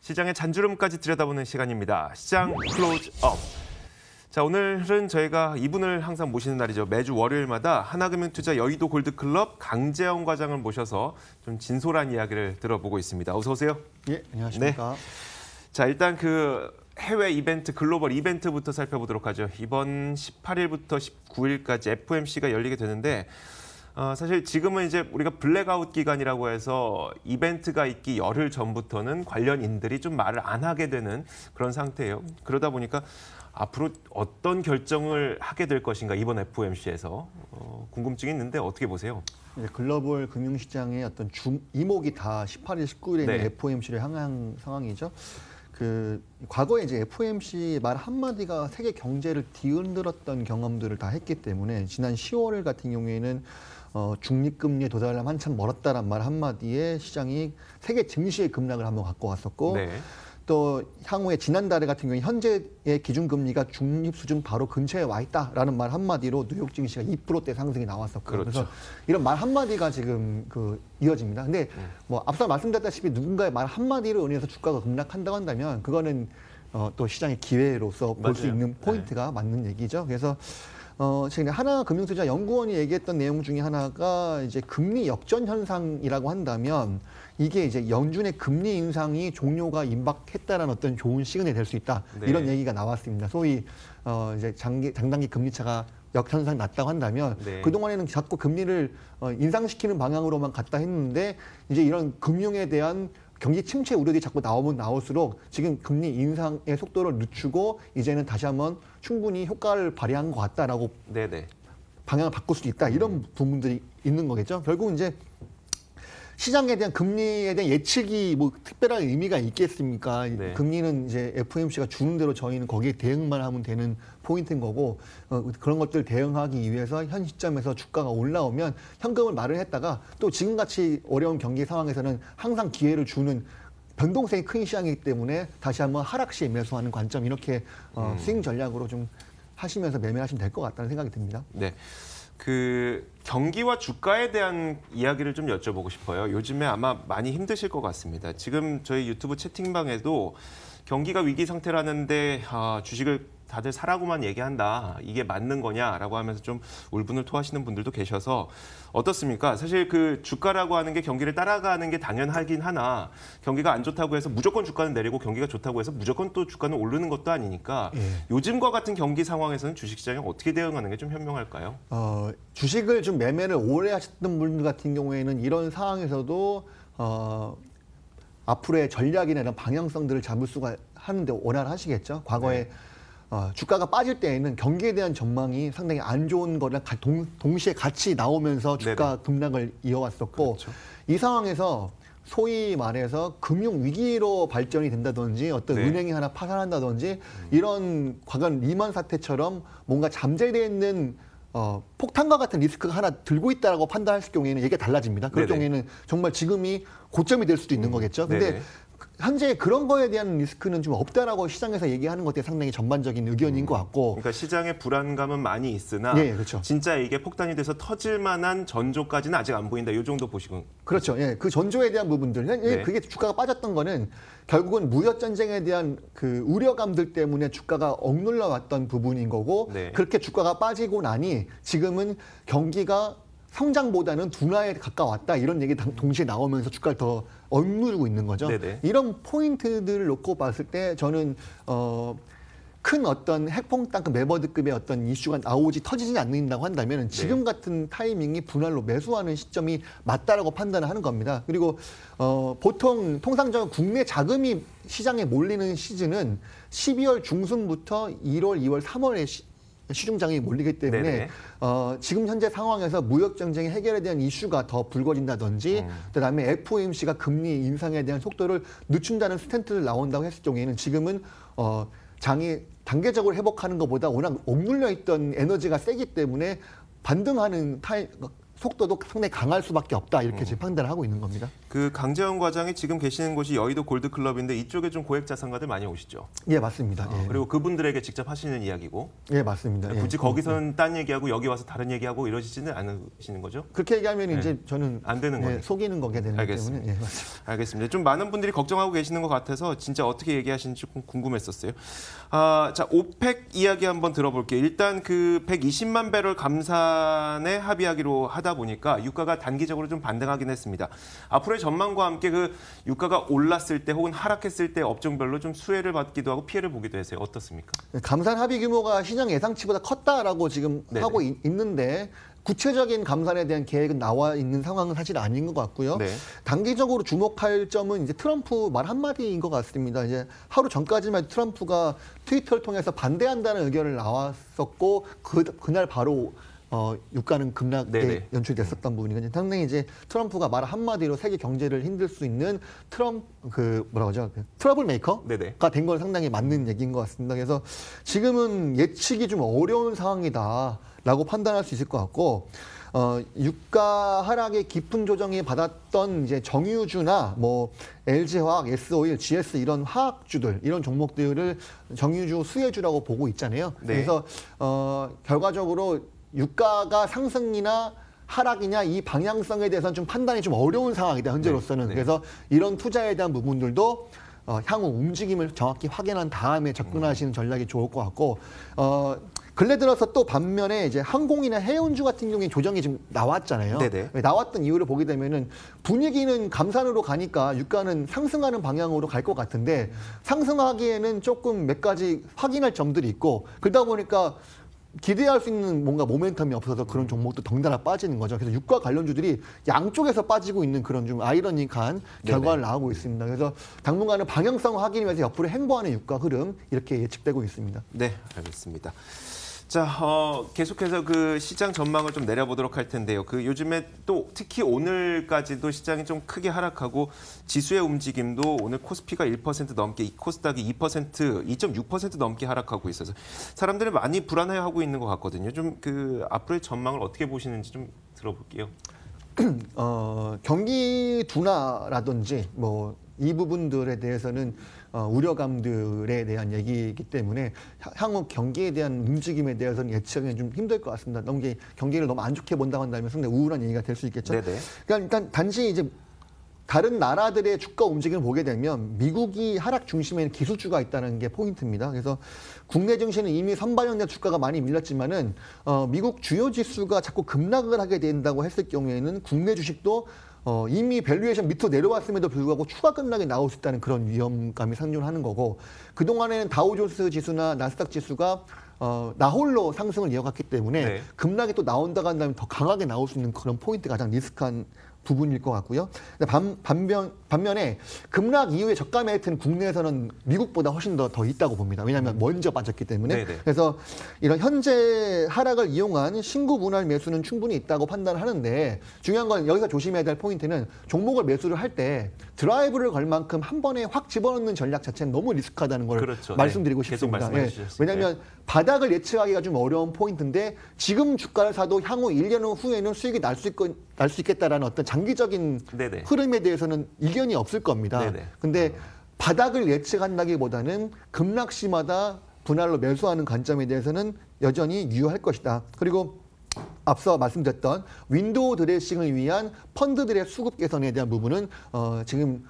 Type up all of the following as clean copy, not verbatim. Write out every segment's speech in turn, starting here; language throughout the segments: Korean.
시장의 잔주름까지 들여다보는 시간입니다. 시장 클로즈업. 자, 오늘은 저희가 이분을 항상 모시는 날이죠. 매주 월요일마다 하나금융투자 여의도 골드클럽 강재영 과장을 모셔서 좀 진솔한 이야기를 들어보고 있습니다. 어서 오세요. 예, 안녕하십니까. 네. 자, 일단 그 해외 이벤트, 글로벌 이벤트부터 살펴보도록 하죠. 이번 18일부터 19일까지 FOMC가 열리게 되는데 사실 지금은 이제 우리가 블랙아웃 기간이라고 해서 이벤트가 있기 열흘 전부터는 관련인들이 좀 말을 안 하게 되는 그런 상태예요. 그러다 보니까 앞으로 어떤 결정을 하게 될 것인가 이번 FOMC에서 궁금증이 있는데 어떻게 보세요? 네, 글로벌 금융시장의 어떤 이목이 다 18일, 19일에 있는 네. FOMC를 향한 상황이죠. 과거에 이제 FOMC 말 한마디가 세계 경제를 뒤흔들었던 경험들을 다 했기 때문에 지난 10월 같은 경우에는 중립금리에 도달하려면 한참 멀었다란 말 한마디에 시장이 세계 증시의 급락을 한번 갖고 왔었고 네. 또 향후에 지난달에 같은 경우에 현재의 기준금리가 중립 수준 바로 근처에 와 있다라는 말 한마디로 뉴욕 증시가 2%대 상승이 나왔었고 그렇죠. 그래서 이런 말 한마디가 지금 이어집니다. 근데 뭐 앞서 말씀드렸다시피 누군가의 말 한마디로 인해서 주가가 급락한다고 한다면 그거는 또 시장의 기회로서 볼 수 맞아요. 있는 포인트가 맞는 얘기죠. 그래서 지금 하나금융투자연구원이 얘기했던 내용 중에 하나가 이제 금리 역전 현상이라고 한다면 이게 이제 연준의 금리 인상이 종료가 임박했다라는 어떤 좋은 시그널이 될 수 있다. 네. 이런 얘기가 나왔습니다. 소위 이제 장단기 금리 차가 역현상이 났다고 한다면 네. 그동안에는 자꾸 금리를 인상시키는 방향으로만 갔다 했는데 이제 이런 금융에 대한 경기 침체 우려들이 자꾸 나오면 나올수록 지금 금리 인상의 속도를 늦추고 이제는 다시 한번 충분히 효과를 발휘한 것 같다라고 네네. 방향을 바꿀 수도 있다. 이런 부분들이 있는 거겠죠. 결국 이제 시장에 대한 금리에 대한 예측이 뭐 특별한 의미가 있겠습니까? 네. 금리는 이제 FOMC가 주는 대로 저희는 거기에 대응만 하면 되는 포인트인 거고 그런 것들 대응하기 위해서 현 시점에서 주가가 올라오면 현금을 마련했다가 또 지금같이 어려운 경기 상황에서는 항상 기회를 주는 변동성이 큰 시장이기 때문에 다시 한번 하락 시에 매수하는 관점 이렇게 스윙 전략으로 좀 하시면서 매매하시면 될 것 같다는 생각이 듭니다. 네. 그 경기와 주가에 대한 이야기를 좀 여쭤보고 싶어요. 요즘에 아마 많이 힘드실 것 같습니다. 지금 저희 유튜브 채팅방에도 경기가 위기 상태라는데 주식을 다들 사라고만 얘기한다. 이게 맞는 거냐라고 하면서 좀 울분을 토하시는 분들도 계셔서 어떻습니까? 사실 그 주가라고 하는 게 경기를 따라가는 게 당연하긴 하나 경기가 안 좋다고 해서 무조건 주가는 내리고 경기가 좋다고 해서 무조건 또 주가는 오르는 것도 아니니까 요즘과 같은 경기 상황에서는 주식시장이 어떻게 대응하는 게 좀 현명할까요? 주식을 좀 매매를 오래 하셨던 분들 같은 경우에는 이런 상황에서도 앞으로의 전략이나 이런 방향성들을 잡을 수가 하는데 원활하시겠죠. 과거에 주가가 빠질 때에는 경기에 대한 전망이 상당히 안 좋은 거랑 동시에 같이 나오면서 주가 급락을 이어왔었고 그렇죠. 이 상황에서 소위 말해서 금융 위기로 발전이 된다든지 어떤 은행이 하나 파산한다든지 이런 과거 리만 사태처럼 뭔가 잠재되어 있는 폭탄과 같은 리스크가 하나 들고 있다라고 판단할 경우에는 얘기가 달라집니다. 그럴 경우에는 정말 지금이 고점이 될 수도 있는 거겠죠. 근데 현재 그런 거에 대한 리스크는 좀 없다라고 시장에서 얘기하는 것들이 상당히 전반적인 의견인 것 같고. 그러니까 시장의 불안감은 많이 있으나 그렇죠. 진짜 이게 폭탄이 돼서 터질 만한 전조까지는 아직 안 보인다. 이 정도 보시고. 그렇죠. 그 전조에 대한 부분들. 그게 주가가 빠졌던 거는 결국은 무역 전쟁에 대한 그 우려감들 때문에 주가가 억눌러 왔던 부분인 거고 그렇게 주가가 빠지고 나니 지금은 경기가 성장보다는 둔화에 가까웠다 이런 얘기 동시에 나오면서 주가를 더 억누르고 있는 거죠. 이런 포인트들을 놓고 봤을 때 저는 큰 어떤 핵폭탄급 매버드급의 어떤 이슈가 터지지 않는다고 한다면 지금 같은 타이밍이 분할로 매수하는 시점이 맞다라고 판단을 하는 겁니다. 그리고 보통 통상적으로 국내 자금이 시장에 몰리는 시즌은 12월 중순부터 1월, 2월, 3월에 시중장이 몰리기 때문에 지금 현재 상황에서 무역 전쟁의 해결에 대한 이슈가 더 불거진다든지 그다음에 FOMC가 금리 인상에 대한 속도를 늦춘다는 스탠트를 나온다고 했을 경우에는 지금은 장이 단계적으로 회복하는 것보다 워낙 억눌려 있던 에너지가 세기 때문에 반등하는 속도도 상당히 강할 수밖에 없다 이렇게 지금 판단을 하고 있는 겁니다. 그 강재원 과장이 지금 계시는 곳이 여의도 골드클럽인데 이쪽에 좀 고액 자산가들 많이 오시죠? 예, 맞습니다. 예. 그리고 그분들에게 직접 하시는 이야기고. 예, 맞습니다. 굳이 예. 거기서는 딴 얘기하고 여기 와서 다른 얘기하고 이러시지는 않으시는 거죠? 그렇게 얘기하면 이제 저는 안 되는 거예요. 속이는 거게 되는 알겠습니다. 때문에. 예, 맞습니다. 알겠습니다. 좀 많은 분들이 걱정하고 계시는 것 같아서 진짜 어떻게 얘기하시는지 조금 궁금했었어요. 자, 오펙 이야기 한번 들어볼게요. 일단 그 120만 배럴 감산에 합의하기로 하다 보니까 유가가 단기적으로 좀 반등하긴 했습니다. 앞으로의 전망과 함께 그 유가가 올랐을 때 혹은 하락했을 때 업종별로 좀 수혜를 받기도 하고 피해를 보기도 해서요. 어떻습니까? 감산 합의 규모가 시장 예상치보다 컸다라고 지금 네네. 하고 있는데 구체적인 감산에 대한 계획은 나와 있는 상황은 사실 아닌 것 같고요. 네. 단기적으로 주목할 점은 이제 트럼프 말 한마디인 것 같습니다. 이제 하루 전까지만 해도 트럼프가 트위터를 통해서 반대한다는 의견을 나왔었고 그날 바로 유가는 급락에 네네. 연출됐었던 부분이거든요. 상당히 이제 트럼프가 말 한마디로 세계 경제를 힘들 수 있는 트러블 메이커가 네네. 된 건 상당히 맞는 얘기인 것 같습니다. 그래서 지금은 예측이 좀 어려운 상황이다라고 판단할 수 있을 것 같고 유가 하락의 깊은 조정이 받았던 이제 정유주나 뭐 LG화학, S오일, GS 이런 화학주들 이런 종목들을 정유주 수혜주라고 보고 있잖아요. 네. 그래서 결과적으로 유가가 상승이나 하락이냐 이 방향성에 대해서는 좀 판단이 좀 어려운 상황이다 현재로서는. 네. 그래서 이런 투자에 대한 부분들도 향후 움직임을 정확히 확인한 다음에 접근하시는 전략이 좋을 것 같고 근래 들어서 또 반면에 이제 항공이나 해운주 같은 경우에 조정이 지금 나왔잖아요. 네네. 나왔던 이유를 보게 되면은 분위기는 감산으로 가니까 유가는 상승하는 방향으로 갈 것 같은데 상승하기에는 조금 몇 가지 확인할 점들이 있고 그러다 보니까 기대할 수 있는 뭔가 모멘텀이 없어서 그런 종목도 덩달아 빠지는 거죠. 그래서 유가 관련주들이 양쪽에서 빠지고 있는 그런 좀 아이러니한 결과를 나오고 있습니다. 그래서 당분간은 방향성 확인을 위해서 옆으로 행보하는 유가 흐름 이렇게 예측되고 있습니다. 네, 알겠습니다. 자, 계속해서 그 시장 전망을 좀 내려보도록 할 텐데요. 그 요즘에 또 특히 오늘까지도 시장이 좀 크게 하락하고 지수의 움직임도 오늘 코스피가 1% 넘게, 코스닥이 2%, 2.6% 넘게 하락하고 있어서 사람들이 많이 불안해하고 있는 것 같거든요. 좀 그 앞으로의 전망을 어떻게 보시는지 좀 들어볼게요. 경기 둔화라든지 뭐 이 부분들에 대해서는 우려감들에 대한 얘기이기 때문에 향후 경기에 대한 움직임에 대해서는 예측하기 좀 힘들 것 같습니다. 너무 경기를 너무 안 좋게 본다고 한다면 상당히 우울한 얘기가 될 수 있겠죠. 네네. 그러니까 일단 단지 이제 다른 나라들의 주가 움직임을 보게 되면 미국이 하락 중심에 기술주가 있다는 게 포인트입니다. 그래서 국내 증시는 이미 선반영된 주가가 많이 밀렸지만은 미국 주요 지수가 자꾸 급락을 하게 된다고 했을 경우에는 국내 주식도 이미 밸류에이션 밑으로 내려왔음에도 불구하고 추가 급락이 나올 수 있다는 그런 위험감이 상존하는 거고 그동안에는 다우존스 지수나 나스닥 지수가 나홀로 상승을 이어갔기 때문에 네. 급락이 또 나온다고 한다면 더 강하게 나올 수 있는 그런 포인트가 가장 리스크한 부분일 것 같고요. 반면에 급락 이후에 저가 메리트는 국내에서는 미국보다 훨씬 더 있다고 봅니다. 왜냐하면 먼저 빠졌기 때문에. 네네. 그래서 이런 현재 하락을 이용한 신구 분할 매수는 충분히 있다고 판단하는데 중요한 건 여기서 조심해야 될 포인트는 종목을 매수를 할 때 드라이브를 걸 만큼 한 번에 확 집어넣는 전략 자체는 너무 리스크하다는 걸 그렇죠. 말씀드리고 네. 계속 싶습니다. 말씀해 주셨습니다. 왜냐하면 바닥을 예측하기가 좀 어려운 포인트인데 지금 주가를 사도 향후 1년 후에는 수익이 날 수 있겠다라는 어떤 장기적인 네네. 흐름에 대해서는 이견이 없을 겁니다. 네네. 근데 바닥을 예측한다기보다는 급락시마다 분할로 매수하는 관점에 대해서는 여전히 유효할 것이다. 그리고 앞서 말씀드렸던 윈도우 드레싱을 위한 펀드들의 수급 개선에 대한 부분은 지금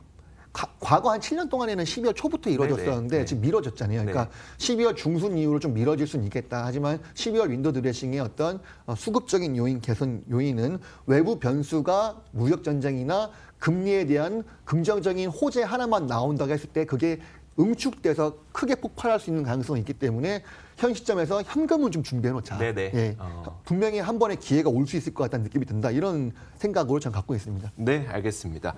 과거 한 7년 동안에는 12월 초부터 이루어졌었는데 네네. 지금 미뤄졌잖아요. 그러니까 12월 중순 이후로 좀 미뤄질 수는 있겠다. 하지만 12월 윈도우 드레싱의 어떤 수급적인 요인, 개선 요인은 외부 변수가 무역 전쟁이나 금리에 대한 긍정적인 호재 하나만 나온다고 했을 때 그게 응축돼서 크게 폭발할 수 있는 가능성이 있기 때문에 현 시점에서 현금은 좀 준비해 놓자. 네네. 예. 분명히 한 번의 기회가 올 수 있을 것 같다는 느낌이 든다. 이런 생각으로 저는 갖고 있습니다. 네, 알겠습니다.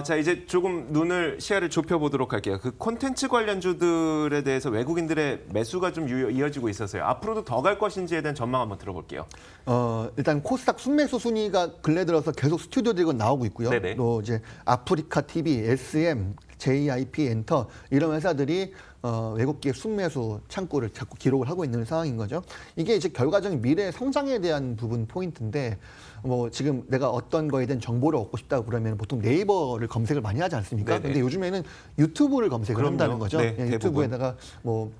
자, 이제 조금 시야를 좁혀보도록 할게요. 그 콘텐츠 관련주들에 대해서 외국인들의 매수가 좀 이어지고 있어서요. 앞으로도 더 갈 것인지에 대한 전망 한번 들어볼게요. 일단 코스닥 순매수 순위가 근래 들어서 계속 스튜디오들이 나오고 있고요. 네네. 또 이제 아프리카 TV, SM, JIP 엔터 이런 회사들이 외국계 순매수 창구를 자꾸 기록을 하고 있는 상황인 거죠. 이게 이제 결과적인 미래 성장에 대한 부분 포인트인데 뭐 지금 내가 어떤 거에 대한 정보를 얻고 싶다고 그러면 보통 네이버를 검색을 많이 하지 않습니까? 네네. 근데 요즘에는 유튜브를 검색을 그럼요. 한다는 거죠. 네, 예, 유튜브에다가 뭐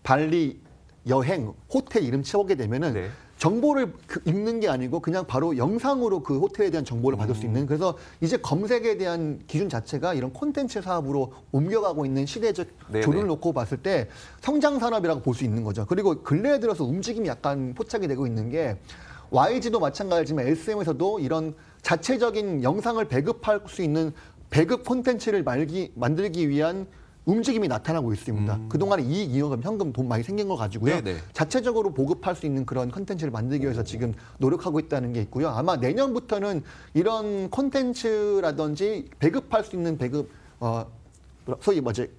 발리 여행 호텔 이름 쳐보게 되면은 네. 정보를 읽는 게 아니고 그냥 바로 영상으로 그 호텔에 대한 정보를 받을 수 있는, 그래서 이제 검색에 대한 기준 자체가 이런 콘텐츠 사업으로 옮겨가고 있는 시대적 네네. 조를 놓고 봤을 때 성장 산업이라고 볼 수 있는 거죠. 그리고 근래에 들어서 움직임이 약간 포착이 되고 있는 게 YG도 마찬가지지만 SM에서도 이런 자체적인 영상을 배급할 수 있는 배급 콘텐츠를 만들기 위한 움직임이 나타나고 있습니다. 그동안에 이익, 이용금, 현금, 돈 많이 생긴 거 가지고요. 네네. 자체적으로 보급할 수 있는 그런 컨텐츠를 만들기 위해서 지금 노력하고 있다는 게 있고요. 아마 내년부터는 이런 콘텐츠라든지 배급할 수 있는 소위 뭐지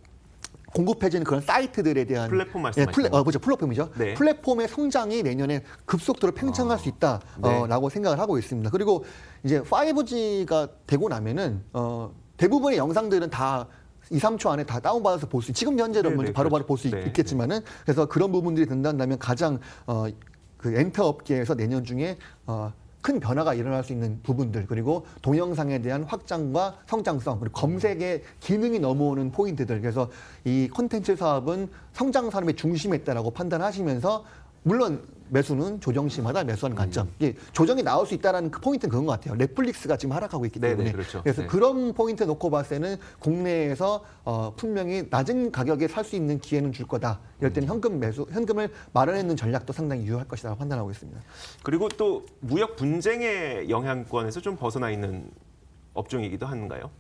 공급해지는 그런 사이트들에 대한 플랫폼 말씀하시는 그렇죠. 플랫폼이죠. 네. 플랫폼의 성장이 내년에 급속도로 팽창할 수 있다라고 생각을 하고 있습니다. 그리고 이제 5G가 되고 나면은 대부분의 영상들은 다 2, 3초 안에 다 다운받아서 볼 수, 지금 현재로 네, 먼저 네, 바로바로 그렇죠. 볼 수 네, 있겠지만은, 그래서 그런 부분들이 된다면 가장 그 엔터 업계에서 내년 중에 큰 변화가 일어날 수 있는 부분들, 그리고 동영상에 대한 확장과 성장성, 그리고 검색의 기능이 넘어오는 포인트들, 그래서 이 콘텐츠 사업은 성장 산업의 중심에 있다라고 판단하시면서, 물론 매수는 조정시마다 매수하는 관점. 이게 조정이 나올 수 있다는 그 포인트는 그건 것 같아요. 넷플릭스가 지금 하락하고 있기 때문에. 네네, 그렇죠. 그래서 네. 그런 포인트 놓고 봤을 때는 국내에서 분명히 낮은 가격에 살 수 있는 기회는 줄 거다. 이럴 때는 현금을 마련해놓는 전략도 상당히 유효할 것이라고 판단하고 있습니다. 그리고 또 무역 분쟁의 영향권에서 좀 벗어나 있는 업종이기도 한가요?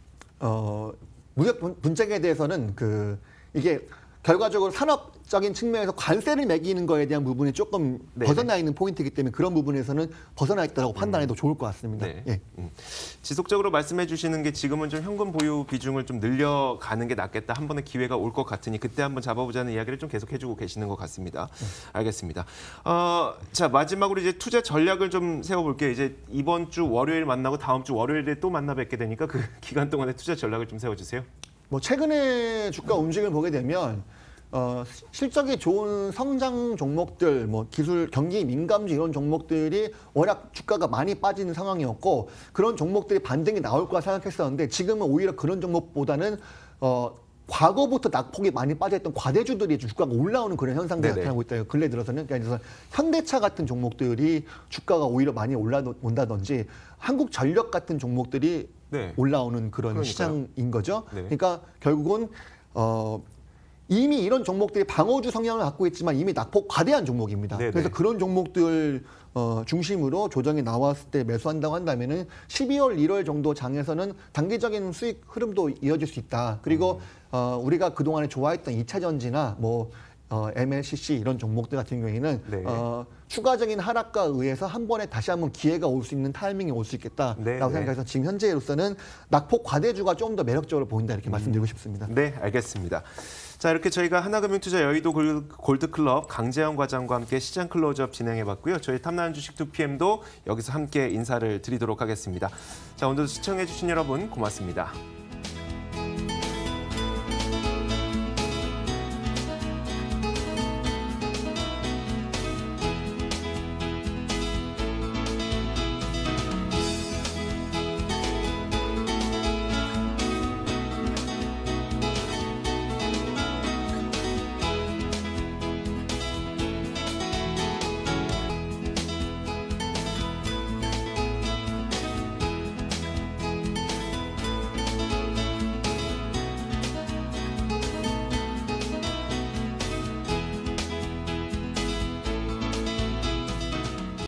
무역 분쟁에 대해서는 이게 결과적으로 산업적인 측면에서 관세를 매기는 거에 대한 부분이 조금 네네. 벗어나 있는 포인트이기 때문에 그런 부분에서는 벗어나 있다고 판단해도 좋을 것 같습니다. 네. 예. 지속적으로 말씀해 주시는 게 지금은 좀 현금 보유 비중을 좀 늘려가는 게 낫겠다. 한 번의 기회가 올 것 같으니 그때 한번 잡아보자는 이야기를 좀 계속 해주고 계시는 것 같습니다. 알겠습니다. 자, 마지막으로 이제 투자 전략을 좀 세워볼게요. 이제 이번 주 월요일 만나고 다음 주 월요일에 또 만나 뵙게 되니까 그 기간 동안의 투자 전략을 좀 세워주세요. 뭐 최근에 주가 움직임을 보게 되면 실적이 좋은 성장 종목들, 뭐 기술, 경기 민감주 이런 종목들이 워낙 주가가 많이 빠지는 상황이었고, 그런 종목들이 반등이 나올 거라 생각했었는데 지금은 오히려 그런 종목보다는 과거부터 낙폭이 많이 빠져있던 과대주들이 주가가 올라오는 그런 현상들이 네네. 나타나고 있다. 근래 들어서는, 그래서 현대차 같은 종목들이 주가가 오히려 많이 올라온다든지 한국전력 같은 종목들이 네. 올라오는 그런 그러니까요. 시장인 거죠. 네. 그러니까 결국은 이미 이런 종목들이 방어주 성향을 갖고 있지만 이미 낙폭 과대한 종목입니다. 네네. 그래서 그런 종목들 중심으로 조정이 나왔을 때 매수한다고 한다면은 12월, 1월 정도 장에서는 단기적인 수익 흐름도 이어질 수 있다. 그리고 우리가 그동안에 좋아했던 2차 전지나 뭐 MLCC 이런 종목들 같은 경우에는 네. 추가적인 하락과 의해서 한 번에 다시 한번 기회가 올 수 있는 타이밍이 올 수 있겠다라고 네, 네. 생각해서 지금 현재로서는 낙폭 과대주가 좀 더 매력적으로 보인다 이렇게 말씀드리고 싶습니다. 네, 알겠습니다. 자, 이렇게 저희가 하나금융투자 여의도 골드클럽 강재영 과장과 함께 시장 클로즈업 진행해봤고요. 저희 탐나는 주식 2PM도 여기서 함께 인사를 드리도록 하겠습니다. 자, 오늘도 시청해주신 여러분 고맙습니다.